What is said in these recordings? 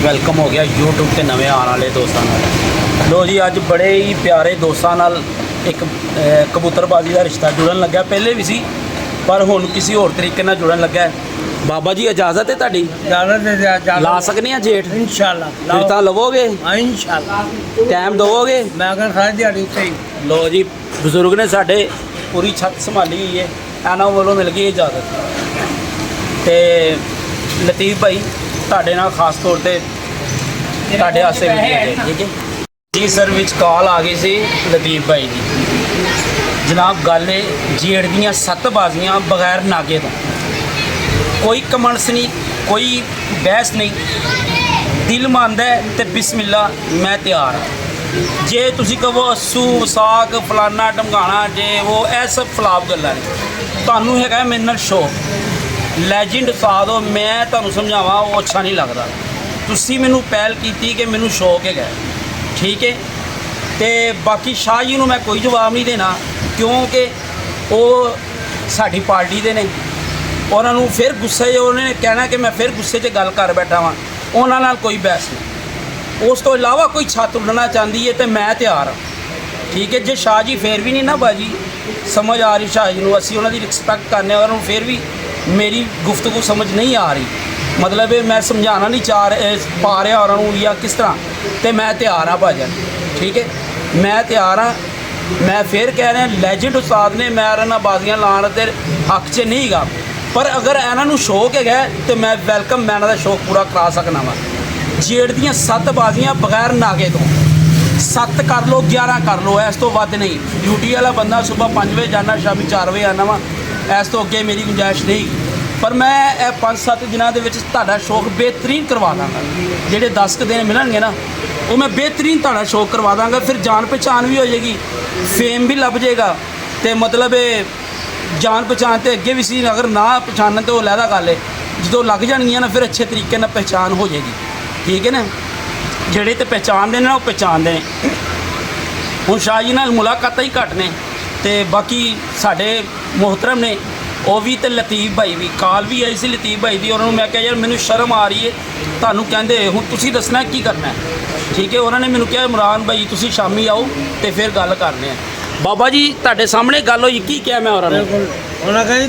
Welcome ਹੋ ਗਿਆ YouTube ਤੇ ਨਵੇਂ ਆਉਣ ਵਾਲੇ ਦੋਸਤਾਂ ਨਾਲ। ਲੋ ਜੀ ਅੱਜ ਬੜੇ ਹੀ ਪਿਆਰੇ ਦੋਸਤਾਂ ਨਾਲ ਇੱਕ ਕਬੂਤਰਬਾਜ਼ੀ ਦਾ ਰਿਸ਼ਤਾ ਜੁੜਨ ਲੱਗਾ। ਪਹਿਲੇ ਵੀ ਸੀ ਪਰ ਹੁਣ ਕਿਸੇ ਹੋਰ ਤਰੀਕੇ ਨਾਲ ਜੁੜਨ ਲੱਗਾ। ਬਾਬਾ ਜੀ ਇਜਾਜ਼ਤ ਹੈ ਤੁਹਾਡੀ? ਲਾ ਸਕਨੇ ਆ ਜੇਠ इंशाल्लाह ਫਿਰ ਤਾਂ ਲਵੋਗੇ? हाँ इंशाल्लाह ਟਾਈਮ ਦਵੋਗੇ? मैं अगर सारी दिहाड़ी उत्ते ही ਲੋ ਜੀ ਬਜ਼ੁਰਗ ਨੇ ਸਾਡੇ ਪੂਰੀ ਛੱਤ ਸੰਭਾਲੀ ਹੋਈ ਹੈ, ਇਹਨਾਂ ਵੱਲੋਂ ਮਿਲ ਗਈ ਇਜਾਜ਼ਤ। ਤੇ ਲਤੀਫ ਭਾਈ ਤੁਹਾਡੇ ਨਾਲ ਖਾਸ ਤੌਰ ਤੇ ਤੁਹਾਡੇ ਵਾਸਤੇ ਵੀਡੀਓ ਹੈ, ਠੀਕ ਹੈ ਜੀ ਸਰ। ਵਿੱਚ ਕਾਲ ਆ ਗਈ ਸੀ ਲਤੀਫ ਭਾਈ ਦੀ। ਜਨਾਬ ਗੱਲ ਹੈ ਜੇੜ ਦੀਆਂ 7 ਬਾਜ਼ੀਆਂ ਬਗੈਰ ਨਾਗੇ ਤੋਂ। ਕੋਈ ਕਮੈਂਟਸ ਨਹੀਂ, ਕੋਈ ਬਹਿਸ ਨਹੀਂ। ਦਿਲ ਮੰਨਦਾ ਤੇ ਬਿਸਮਿਲ੍ਲਾ ਮੈਂ ਤਿਆਰ ਹਾਂ। ਜੇ ਤੁਸੀਂ ਕਹੋ ਅੱਸੂ ਵਸਾਕ ਫਲਾਨਾ ਢਮਕਾਣਾ ਜੇ ਉਹ ਇਹ ਸਭ ਫਲਾਪ ਗੱਲਾਂ ਨੇ। ਤੁਹਾਨੂੰ ਹੈਗਾ ਮੇਰੇ ਨਾਲ ਸ਼ੌਕ ਲੈਜੈਂਡ ਉਸਤਾਦ ਹੋ, ਮੈਂ ਤੁਹਾਨੂੰ ਸਮਝਾਵਾਂ ਉਹ ਅੱਛਾ ਨਹੀਂ ਲੱਗਦਾ। ਤੁਸੀਂ ਮੈਨੂੰ ਪਹਿਲ ਕੀਤੀ ਕਿ ਮੈਨੂੰ ਸ਼ੌਕ ਹੈਗਾ, ਠੀਕ ਹੈ। ਤੇ ਬਾਕੀ ਸ਼ਾਹ ਜੀ ਨੂੰ ਮੈਂ ਕੋਈ ਜਵਾਬ ਨਹੀਂ ਦੇਣਾ ਕਿਉਂਕਿ ਉਹ ਸਾਡੀ ਪਾਰਟੀ ਦੇ ਨੇ। ਉਹਨਾਂ ਨੂੰ ਫਿਰ ਗੁੱਸੇ 'ਚ ਉਹਨਾਂ ਨੇ ਕਹਿਣਾ ਕਿ ਮੈਂ ਫਿਰ ਗੁੱਸੇ 'ਚ ਗੱਲ ਕਰ ਬੈਠਾ ਵਾਂ, ਉਹਨਾਂ ਨਾਲ ਕੋਈ ਬਹਿਸ ਨਹੀਂ। ਉਸ ਤੋਂ ਇਲਾਵਾ ਕੋਈ ਛੱਤ ਉੱਡਣਾ ਚਾਹੁੰਦੀ ਹੈ ਤੇ ਮੈਂ ਤਿਆਰ ਹਾਂ, ਠੀਕ ਹੈ। ਜੇ ਸ਼ਾਹ ਜੀ ਫਿਰ ਵੀ ਨਹੀਂ ਨਾ ਬਾਜੀ ਸਮਝ ਆ ਰਹੀ ਸ਼ਾਹ ਜੀ ਨੂੰ, ਅਸੀਂ ਉਹਨਾਂ ਦੀ ਰਿਸਪੈਕਟ ਕਰਨੇ, ਉਹਨਾਂ ਨੂੰ ਫਿਰ ਵੀ ਮੇਰੀ ਗੁਫ਼ਤਗੂ ਸਮਝ ਨਹੀਂ ਆ ਰਹੀ, ਮਤਲਬ ਇਹ ਮੈਂ ਸਮਝਾਉਣਾ ਨਹੀਂ ਪਾ ਰਿਹਾ ਉਹਨਾਂ ਨੂੰ ਜਾਂ ਕਿਸ ਤਰ੍ਹਾਂ, ਤੇ ਮੈਂ ਤਿਆਰ ਹਾਂ ਭਾਜਨ, ਠੀਕ ਹੈ। ਮੈਂ ਤਿਆਰ ਹਾਂ। ਮੈਂ ਫਿਰ ਕਹਿ ਰਿਹਾ ਲੈਜੈਂਡ ਉਸਤਾਦ ਨੇ, ਮੈਂ ਇਹਨਾਂ ਬਾਜ਼ੀਆਂ ਲਾਉਣ ਦੇ ਹੱਕ 'ਚ ਨਹੀਂ ਗਾ, ਪਰ ਅਗਰ ਇਹਨਾਂ ਨੂੰ ਸ਼ੌਕ ਹੈਗਾ ਤੇ ਮੈਂ ਵੈਲਕਮ, ਮੈਂ ਇਹਨਾਂ ਦਾ ਸ਼ੌਕ ਪੂਰਾ ਕਰਾ ਸਕਣਾ ਵਾ। ਜੇੜ ਦੀਆਂ 7 ਬਾਜ਼ੀਆਂ ਬਗੈਰ ਨਾਗੇ ਤੋਂ। 7 ਕਰ ਲਓ 11 ਕਰ ਲਓ, ਇਸ ਤੋਂ ਵੱਧ ਨਹੀਂ। ਡਿਊਟੀ ਵਾਲਾ ਬੰਦਾ ਸਵੇਰ 5 ਵਜੇ ਜਾਣਾ, ਸ਼ਾਮੀ 4 ਵਜੇ ਆਉਣਾ ਵਾ, ਇਸ ਤੋਂ ਅੱਗੇ ਮੇਰੀ ਗੁੰਜਾਇਸ਼ ਨਹੀਂ। ਪਰ ਮੈਂ ਇਹ 5-7 ਦਿਨਾਂ ਦੇ ਵਿੱਚ ਤੁਹਾਡਾ ਸ਼ੌਕ ਬਿਹਤਰੀਨ ਕਰਵਾ ਦਾਂਗਾ। ਜਿਹੜੇ 10 ਕੁ ਦਿਨ ਮਿਲਣਗੇ ਨਾ ਉਹ ਮੈਂ ਬਿਹਤਰੀਨ ਤੁਹਾਡਾ ਸ਼ੌਕ ਕਰਵਾ ਦਾਂਗਾ। ਫਿਰ ਜਾਣ ਪਛਾਣ ਵੀ ਹੋ ਜਾਏਗੀ, ਫੇਮ ਵੀ ਲੱਭ ਜਾਏਗਾ, ਤੇ ਮਤਲਬ ਇਹ ਜਾਣ ਪਛਾਣ ਤੇ ਅੱਗੇ ਵੀ ਸੀ। ਅਗਰ ਨਾ ਪਛਾਣਨ ਤੇ ਉਹ ਲਹਿਦਾ ਗੱਲ ਹੈ, ਜਦੋਂ ਲੱਗ ਜਾਣਗੀਆਂ ਨਾ ਫਿਰ ਅੱਛੇ ਤਰੀਕੇ ਨਾਲ ਪਹਿਚਾਣ ਹੋ ਜਾਏਗੀ, ਠੀਕ ਹੈ ਨਾ। ਜਿਹੜੇ ਤੇ ਪਹਿਚਾਣਦੇ ਨੇ ਨਾ ਉਹ ਪਹਿਚਾਣਦੇ ਨੇ। ਹੁਣ ਸ਼ਾਹ ਜੀ ਨਾਲ ਮੁਲਾਕਾਤਾਂ ਹੀ ਘੱਟ ਨੇ, ਤੇ ਬਾਕੀ ਸਾਡੇ ਮੁਹਤਰਮ ਨੇ ਉਹ ਵੀ, ਤੇ ਲਤੀਫ ਭਾਈ ਵੀ। ਕਾਲ ਵੀ ਆਈ ਸੀ ਲਤੀਫ ਭਾਈ ਦੀ, ਉਹਨਾਂ ਨੂੰ ਮੈਂ ਕਿਹਾ ਯਾਰ ਮੈਨੂੰ ਸ਼ਰਮ ਆ ਰਹੀ ਹੈ ਤੁਹਾਨੂੰ ਕਹਿੰਦੇ, ਹੁਣ ਤੁਸੀਂ ਦੱਸਣਾ ਕੀ ਕਰਨਾ ਹੈ, ਠੀਕ ਹੈ। ਉਹਨਾਂ ਨੇ ਮੈਨੂੰ ਕਿਹਾ ਇਮਰਾਨ ਭਾਈ ਤੁਸੀਂ ਸ਼ਾਮੀ ਆਓ ਤੇ ਫਿਰ ਗੱਲ ਕਰਦੇ ਹਾਂ। ਬਾਬਾ ਜੀ ਤੁਹਾਡੇ ਸਾਹਮਣੇ ਗੱਲ ਹੋਈ, ਕੀ ਕਿਹਾ ਮੈਂ ਉਹਨਾਂ ਨੂੰ? बिल्कुल ਉਹਨਾਂ ਕਹਿੰਦੇ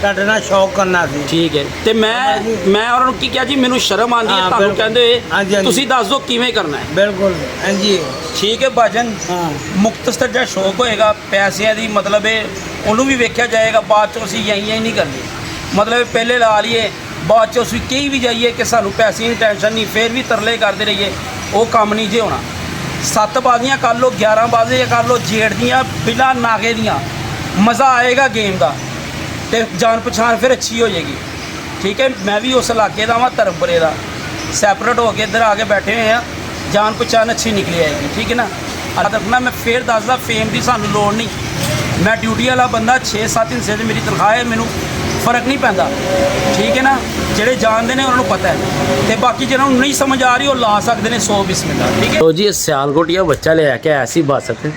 ਸਾਡੇ ਨਾਲ ਸ਼ੌਕ ਕਰਨਾ ਸੀ, ਠੀਕ ਹੈ। ਤੇ ਮੈਂ ਉਹਨਾਂ ਨੂੰ ਕੀ ਕਿਹਾ ਜੀ ਮੈਨੂੰ ਸ਼ਰਮ ਆਉਂਦੀ ਹੈ, ਹਾਂ, ਤੁਹਾਨੂੰ ਬਿਲਕੁਲ। ਕਹਿੰਦੇ ਹਾਂਜੀ, ਹਾਂਜੀ। ਤੁਸੀਂ ਦੱਸ ਦਿਓ ਕਿਵੇਂ ਕਰਨਾ ਹੈ। ਬਿਲਕੁਲ ਹਾਂਜੀ ਠੀਕ ਹੈ ਭਾਜਨ। ਹਾਂ ਮੁਖਤਸਰ ਜਿਹਾ ਸ਼ੌਕ ਹੋਏਗਾ ਪੈਸਿਆਂ ਦੀ, ਮਤਲਬ ਇਹ ਉਹਨੂੰ ਵੀ ਵੇਖਿਆ ਜਾਏਗਾ। ਬਾਅਦ 'ਚੋਂ ਅਸੀਂ ਯਹੀਂ ਨਹੀਂ ਕਰਨੀ, ਮਤਲਬ ਪਹਿਲੇ ਲਾ ਲਈਏ, ਬਾਅਦ 'ਚੋਂ ਅਸੀਂ ਕਹੀ ਵੀ ਜਾਈਏ ਕਿ ਸਾਨੂੰ ਪੈਸੇ ਦੀ ਟੈਨਸ਼ਨ ਨਹੀਂ, ਫਿਰ ਵੀ ਤਰਲੇ ਕਰਦੇ ਰਹੀਏ, ਉਹ ਕੰਮ ਨਹੀਂ ਜੇ ਹੋਣਾ। 7 ਬਾਜ਼ੀਆਂ ਕਰ ਲਓ 11 ਬਾਜ਼ੀਆਂ ਕਰ ਲਓ ਜੇੜ ਦੀਆਂ ਬਿਨਾਂ ਨਾਗੇ ਦੀਆਂ, ਮਜ਼ਾ ਆਏਗਾ ਗੇਮ ਦਾ, ਤੇ ਜਾਣ ਪਛਾਣ ਫਿਰ ਅੱਛੀ ਹੋ ਜਾਏਗੀ, ਠੀਕ ਹੈ। ਮੈਂ ਵੀ ਉਸ ਇਲਾਕੇ ਦਾ ਵਾਂ, ਧਰਮਪੁਰੇ ਦਾ, ਸੈਪਰੇਟ ਹੋ ਕੇ ਇੱਧਰ ਆ ਕੇ ਬੈਠੇ ਹੋਏ ਆ, ਜਾਣ ਪਛਾਣ ਅੱਛੀ ਨਿਕਲੀ ਆਏਗੀ, ਠੀਕ ਹੈ ਨਾ। ਅੱਜ ਰੱਖਣਾ ਮੈਂ ਫੇਰ ਦੱਸਦਾ, ਫੇਮ ਦੀ ਸਾਨੂੰ ਲੋੜ ਨਹੀਂ। ਮੈਂ ਡਿਊਟੀ ਵਾਲਾ ਬੰਦਾ, 6-7 ਹਿੱਸੇ 'ਚ ਮੇਰੀ ਤਨਖਾਹ ਹੈ, ਮੈਨੂੰ ਫਰਕ ਨਹੀਂ ਪੈਂਦਾ, ਠੀਕ ਹੈ ਨਾ। ਜਿਹੜੇ ਜਾਣਦੇ ਨੇ ਉਹਨਾਂ ਨੂੰ ਪਤਾ ਹੈ, ਤੇ ਬਾਕੀ ਜਿਹਨਾਂ ਨੂੰ ਨਹੀਂ ਸਮਝ ਆ ਰਹੀ ਉਹ ਲਾ ਸਕਦੇ ਨੇ 100 ਬਿਸਮਿਲ੍ਲਾ, ਠੀਕ ਹੈ। ਲੋ ਜੀ ਸਿਆਲਕੋਟੀਆ ਬੱਚਾ ਲੈ ਕੇ ਆਇਆ ਸੀ ਬੱਸ ਤੇ,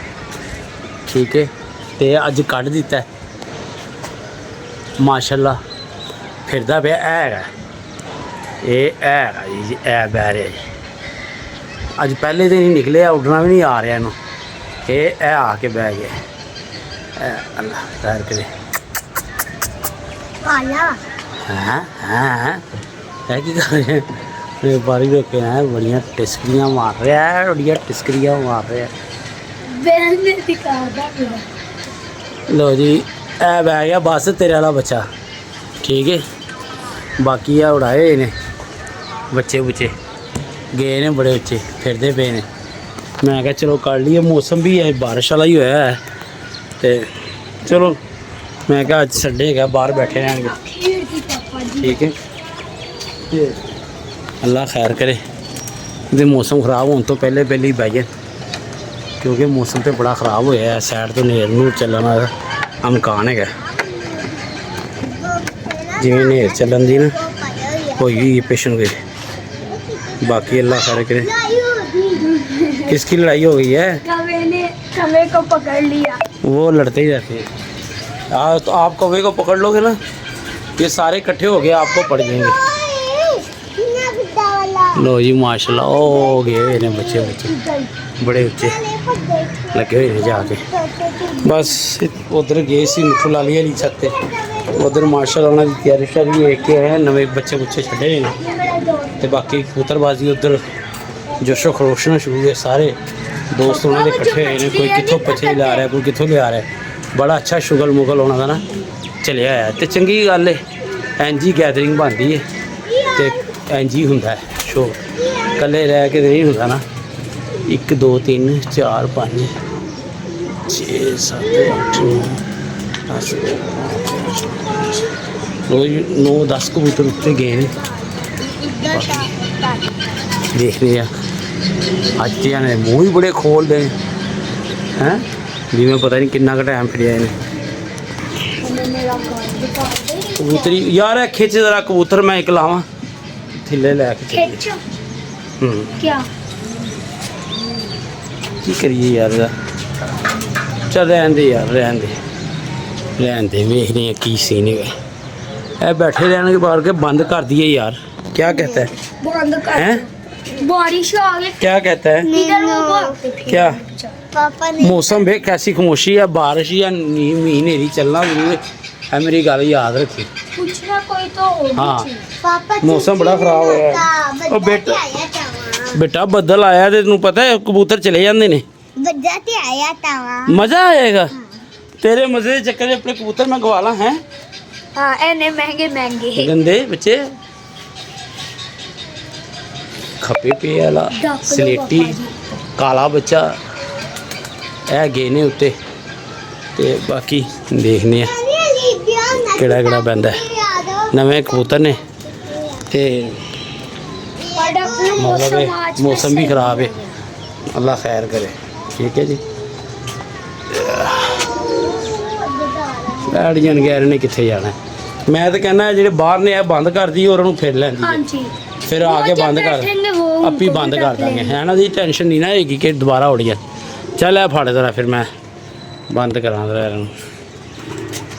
ਠੀਕ ਹੈ, ਤੇ ਅੱਜ ਕੱਢ ਦਿੱਤਾ ਮਾਸ਼ਾਅੱਲਾ, ਫਿਰਦਾ ਪਿਆ। ਹੈਗਾ ਇਹ ਹੈਗਾ ਜੀ, ਇਹ ਬਹਿ ਰਿਹਾ ਜੀ। ਅੱਜ ਪਹਿਲੇ ਦਿਨ ਹੀ ਨਿਕਲਿਆ, ਉੱਡਣਾ ਵੀ ਨਹੀਂ ਆ ਰਿਹਾ ਇਹਨੂੰ, ਇਹ ਆ ਕੇ ਬਹਿ ਗਿਆ। ਅੱਲਾ ਖੈਰ ਕਰੇ। ਹਾਂ ਇਹ ਕੀ ਕਰ ਰਿਹਾ? ਮੇਰੇ ਬਾਰੀ ਰੋਕ ਕੇ ਆਇਆ, ਬੜੀਆਂ ਟਿਸਕਰੀਆਂ ਮਾਰ ਰਿਹਾ, ਬੜੀਆਂ ਟਿਸਕਰੀਆਂ ਮਾਰ ਰਿਹਾ। ਲੋ ਜੀ ਇਹ ਬਹਿ ਗਿਆ ਬਸ ਤੇਰੇ ਵਾਲਾ ਬੱਚਾ, ਠੀਕ ਹੈ। ਬਾਕੀ ਆ ਉਡਾਏ ਨੇ ਬੱਚੇ ਬੁੱਚੇ, ਗਏ ਨੇ ਬੜੇ ਬੱਚੇ, ਫਿਰਦੇ ਪਏ ਨੇ। ਮੈਂ ਕਿਹਾ ਚਲੋ ਕਰ ਲਈਏ, ਮੌਸਮ ਵੀ ਹੈ ਬਾਰਿਸ਼ ਵਾਲਾ ਹੀ ਹੋਇਆ ਹੈ, ਤੇ ਚਲੋ ਮੈਂ ਕਿਹਾ ਅੱਜ ਸੰਡੇ ਹੈਗਾ, ਬਾਹਰ ਬੈਠੇ ਰਹਿਣਗੇ, ਠੀਕ ਹੈ। ਤੇ ਅੱਲਾ ਖੈਰ ਕਰੇ, ਇਹਦੇ ਮੌਸਮ ਖਰਾਬ ਹੋਣ ਤੋਂ ਪਹਿਲੇ ਹੀ ਬਹਿ ਜਾਣ, ਕਿਉਂਕਿ ਮੌਸਮ ਤੇ ਬੜਾ ਖਰਾਬ ਹੋਇਆ ਹੈ। ਸਾਈਡ ਤੋਂ ਨੇਰ ਨੂੰ ਚੱਲਣ ਦਾ ਅਮਕਾਨ ਹੈਗਾ, ਜਿਵੇਂ ਨੇਰ ਚੱਲਣ ਦੀ ਨਾ ਹੋਈ पेशन गई। बाकी अल्लाह खैर करे। किसकी लड़ाई हो गई है? कौवे को पकड़ लिया। वो लड़ते ही रहते हैं। तो आप कौवे को पकड़ लोगे ना, ये सारे इकट्ठे हो गए आपको पड़ जाएंगे। ਲੋ ਜੀ ਮਾਸ਼ਾਅੱਲਾ ਉਹ ਗਏ ਹੋਏ ਨੇ ਬੱਚੇ ਬੜੇ ਉੱਚੇ ਲੱਗੇ ਹੋਏ ਨੇ ਜਾ ਕੇ ਬਸ ਉਧਰ ਗਏ ਸੀ ਮਿੱਠੂ ਲਾਲੀ ਵਾਲੀ ਛੱਤ ਤੇ ਉਧਰ ਮਾਸ਼ਾਅੱਲਾ ਉਹਨਾਂ ਦੀ ਤਿਆਰੀ ਸ਼ਰੀ ਵੇਖ ਕੇ ਆਏ ਨਵੇਂ ਬੱਚੇ ਛੱਡੇ ਹੋਏ ਨੇ ਤੇ ਬਾਕੀ ਕਬੂਤਰਬਾਜ਼ੀ ਉਧਰ ਜੋਸ਼ੋ ਖਰੋਸ਼ ਨਾਲ ਸ਼ੁਰੂ ਹੈ ਸਾਰੇ ਦੋਸਤ ਉਹਨਾਂ ਦੇ ਇਕੱਠੇ ਹੋਏ ਨੇ ਕੋਈ ਕਿੱਥੋਂ ਪਛੇ ਲਿਆ ਰਿਹਾ ਕੋਈ ਕਿੱਥੋਂ ਲਿਆ ਰਿਹਾ ਬੜਾ ਅੱਛਾ ਸ਼ੁਗਲ ਮੁਗਲ ਉਹਨਾਂ ਦਾ ਨਾ ਚੱਲਿਆ ਹੈ ਤੇ ਚੰਗੀ ਗੱਲ ਹੈ ਐਨਜੀ ਗੈਦਰਿੰਗ ਬਣਦੀ ਹੈ ਤੇ ਐਨਜੀ ਹੁੰਦਾ ਹੈ ਸ਼ੋ ਇਕੱਲੇ ਰਹਿ ਕੇ ਨਹੀਂ ਹੁੰਦਾ ਨਾ 1 2 3 4 5 6 7 8 9 10 ਕਬੂਤਰ ਉੱਤੇ ਗਏ ਨੇ ਦੇਖਦੇ ਆ ਅੱਜ ਤੇ ਨੇ ਮੂੰਹ ਹੀ ਬੜੇ ਖੋਲਦੇ ਨੇ ਹੈ ਜਿਵੇਂ ਪਤਾ ਨਹੀਂ ਕਿੰਨਾ ਕੁ ਟਾਈਮ ਫਿਰਿਆ ਇਹਨੇ ਕਬੂਤਰੀ ਯਾਰ ਇਹ ਖਿੱਚ ਜ਼ਰਾ ਕਬੂਤਰ ਮੈਂ ਇੱਕ ਲਾਵਾਂ ਥੱਲੇ ਲੈ ਕੇ खींचो क्या ਕੀ ਕਰੀਏ ਯਾਰ ਇਹਦਾ ਚੱਲ ਰਹਿਣ ਦੇ ਯਾਰ ਰਹਿਣ ਦੇ ਵੇਖਦੇ ਆ ਕੀ ਸੀਨ ਹੈ ਇਹ ਬੈਠੇ ਰਹਿਣਗੇ ਬਾਹਰ ਕੇ ਬੰਦ ਕਰ ਦਈਏ यार क्या कहता है बंद कर हैं बारिश आ गई क्या कहता है इधर ऊपर क्या पापा ने मौसम वे कैसी खामोशी है बारिश या मीह नेरी चलना जरूर है मेरी गल याद रखी पूछना कोई तो हाँ पापा मौसम बड़ा खराब होया ओ बेटा ਬੱਦਲ ਆਇਆ ਤੇ ਤੈਨੂੰ ਪਤਾ ਹੈ ਕਬੂਤਰ ਚਲੇ ਜਾਂਦੇ ਨੇ बजा ते आया था मजा आएगा तेरे मजे के चक्कर में अपने कबूतर मैं गवा ला हैं हां एने महंगे महंगे गंदे बच्चे खपे पे वाला सलेटी काला बच्चा है गए ने उत्ते ते बाकी देखने केड़ा केड़ा बंदा नवे कबूतर ने ते मतलब मौसम भी खराब है अल्लाह खैर करे ठीक है जी बैठ जान गए ने कितने जाना मैं तो कहना जेडे बाहर ने बंद कर दी और फिर लेंदी हां जी फिर आके बंद कर आपी बंद कर देंगे है ना जी टेंशन नहीं ना होगी कि दोबारा उड़ जाए चल है फाड़े जरा फिर मैं बंद करा जरा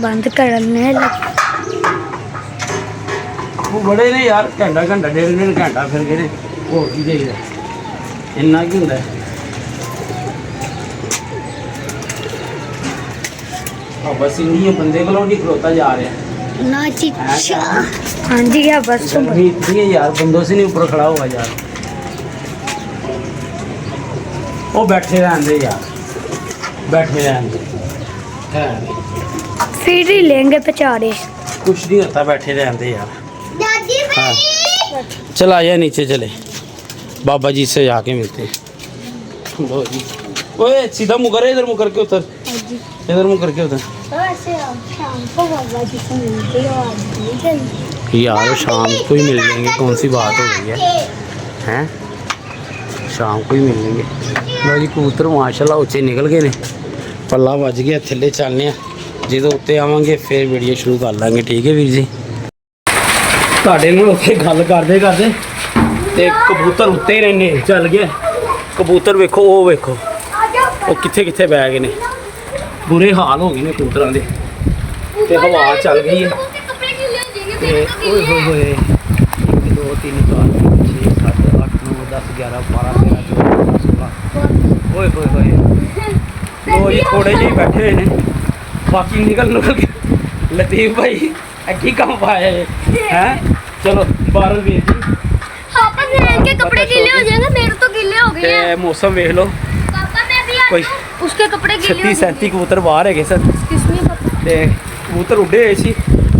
बंद करने वो बड़े ने यार घंटा घंटा डेढ़ घंटा फिर गए हो की चाहिए इन्ना की होंगे बस इन्नी बंदे को नहीं खलोता जा रहा है ना जी हां जी क्या बस गर्मी इतनी है यार बंदों से नहीं ऊपर खड़ा हुआ यार वो बैठे रहते यार बैठे रहते फिर ही लेंगे बेचारे कुछ नहीं होता बैठे रहते यार दादी हाँ चल आ जाए नीचे चले बाबा जी से जाके मिलते हैं लो जी ओए सीधा मुकर है इधर मुकर के उतर इधर मुकर के उतर वैसे शाम को बाबा जी से मिलते हो आज यार शाम को ही मिल लेंगे कौन सी बात हो गई है हैं शाम को ही मिल लेंगे लो जी कबूतर माशाल्लाह उच्चे निकल गए ने पल्ला बज गया थल्ले चलने जो उत्ते आवांगे फिर वीडियो शुरू कर लेंगे ठीक है वीर जी ਤੁਹਾਡੇ ਨਾਲ ਉੱਥੇ ਗੱਲ ਕਰਦੇ ਕਰਦੇ ਤੇ ਕਬੂਤਰ ਉੱਤੇ ਹੀ ਰਹਿੰਦੇ ਚੱਲ ਗਿਆ ਕਬੂਤਰ ਵੇਖੋ ਉਹ ਕਿੱਥੇ ਕਿੱਥੇ ਬੈ ਗਏ ਨੇ ਬੁਰੇ ਹਾਲ ਹੋ ਗਏ ਨੇ ਕਬੂਤਰਾਂ ਦੇ ਤੇ ਹਵਾ ਚੱਲ ਗਈ ਹੈ ਤੇ ਓਏ ਹੋਏ ਹੋਏ 2 3 4 5 6 7 8 9 10 11 12 13 14 16 ਓਏ ਹੋਏ ਹੋਏ ਲੋ ਜੀ ਥੋੜੇ ਜਿਹੇ ਬੈਠੇ ਹੋਏ ਨੇ ਬਾਕੀ ਨਿਕਲ ਕੇ ਲਤੀਫ ਭਾਈ ਅੱਗੇ ਕੰਮ ਪਾਇਆ है चलो बारह वीर जी पापा के कपड़े गीले हो जाएंगे मेरे तो गीले हो गए हैं मौसम देख लो पापा मैं भी कोई उसके कपड़े गीले 36 37 कबूतर बाहर है सर किसमें पापा ते कबूतर उड़े हुए सी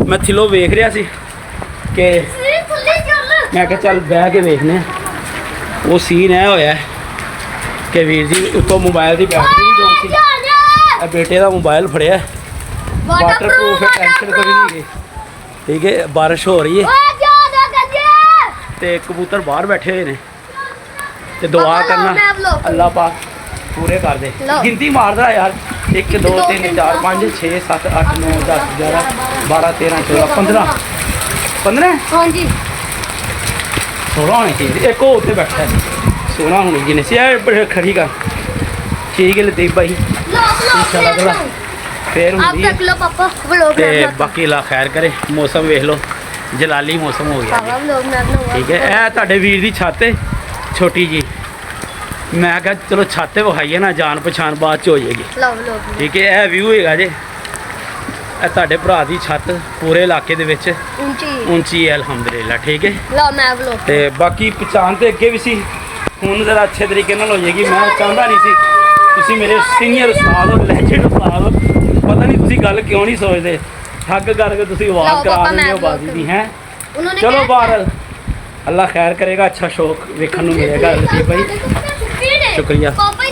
मैं थिलो वेख रहा सी कि मैं क्या चल बह के देखने वो सीन है होया कि वीर जी उत्तों मोबाइल की बैटरी भी डोल सी बेटे का मोबाइल फड़िया वाटर प्रूफ है टेंशन कभी नहीं गई ठीक है बारिश हो रही है ते कबूतर बाहर बैठे हुए ने ते दुआ करना अल्लाह पाक पूरे कर दे गिनती मार रहा यार 1 2 3 4 5 6 7 8 9 10 11 12 13 14 15 15 हाँ जी 16 होने चाहिए एक और उत्ते बैठा है 16 होने गिने से यार खड़ी कर ठीक है लतीफ भाई इंशाल्लाह फिर आप देख लो पापा व्लॉग ते बाकी अल्लाह खैर करे मौसम वेख लो ਜਲਾਲੀ ਮੌਸਮ ਹੋ ਗਿਆ ਜੀ। ਪਾਪਾ ਵਲੋਗ ਮੈਂ ਬਣਾਉਂਗਾ ਠੀਕ ਹੈ, ਇਹ ਤੁਹਾਡੇ ਵੀਰ ਦੀ ਛੱਤ ਹੈ ਛੋਟੀ ਜੀ। ਮੈਂ ਕਿਹਾ ਚਲੋ ਛੱਤ ਤੇ ਵਿਖਾਈਏ ਨਾ, ਜਾਣ ਪਛਾਣ ਬਾਅਦ ਚ ਹੋ ਜਾਏਗੀ। ਲਓ ਵਲੋਗ ਠੀਕ ਹੈ, ਇਹ ਵਿਊ ਹੈਗਾ ਜੇ, ਇਹ ਤੁਹਾਡੇ ਭਰਾ ਦੀ ਛੱਤ ਪੂਰੇ ਇਲਾਕੇ ਦੇ ਵਿੱਚ ਉੱਚੀ ਹੈ ਅਲਹਮਦੁਲਿਲਾ। ਠੀਕ ਹੈ, ਲਓ ਮੈਂ ਵਲੋਗ ਤੇ ਬਾਕੀ ਪਛਾਣ ਤੇ ਅੱਗੇ ਵੀ ਸੀ, ਹੁਣ ਜ਼ਰਾ ਅੱਛੇ ਤਰੀਕੇ ਨਾਲ ਹੋ ਜਾਏਗੀ। ਮੈਂ ਚਾਹੁੰਦਾ ਨਹੀਂ ਸੀ, ਤੁਸੀਂ ਮੇਰੇ ਸੀਨੀਅਰ ਉਸਤਾਦ ਹੋ, ਲੈਜੈਂਡ ਉਸਤਾਦ ਹੋ, ਪਤਾ ਨਹੀਂ ਤੁਸੀਂ ਗੱਲ ਕਿਉਂ ਨਹੀਂ ਸੋਚਦੇ, ਠੱਗ ਕਰਕੇ ਤੁਸੀਂ ਆਵਾਜ਼ ਲਓ ਕਰਾ ਪਾਪਾ, ਦਿੰਦੇ ਹੋ ਮੈਂ ਬਾਜ਼ੀ ਦੀ ਹੈ। उन्होंने ਚਲੋ क्या ਬਾਹਰ ਅੱਲਾ ਖੈਰ ਕਰੇਗਾ, ਅੱਛਾ ਸ਼ੌਕ ਵੇਖਣ ਨੂੰ ਮਿਲੇਗਾ ਲਤੀਫ ਭਾਈ, ਸ਼ੁਕਰੀਆ। पापा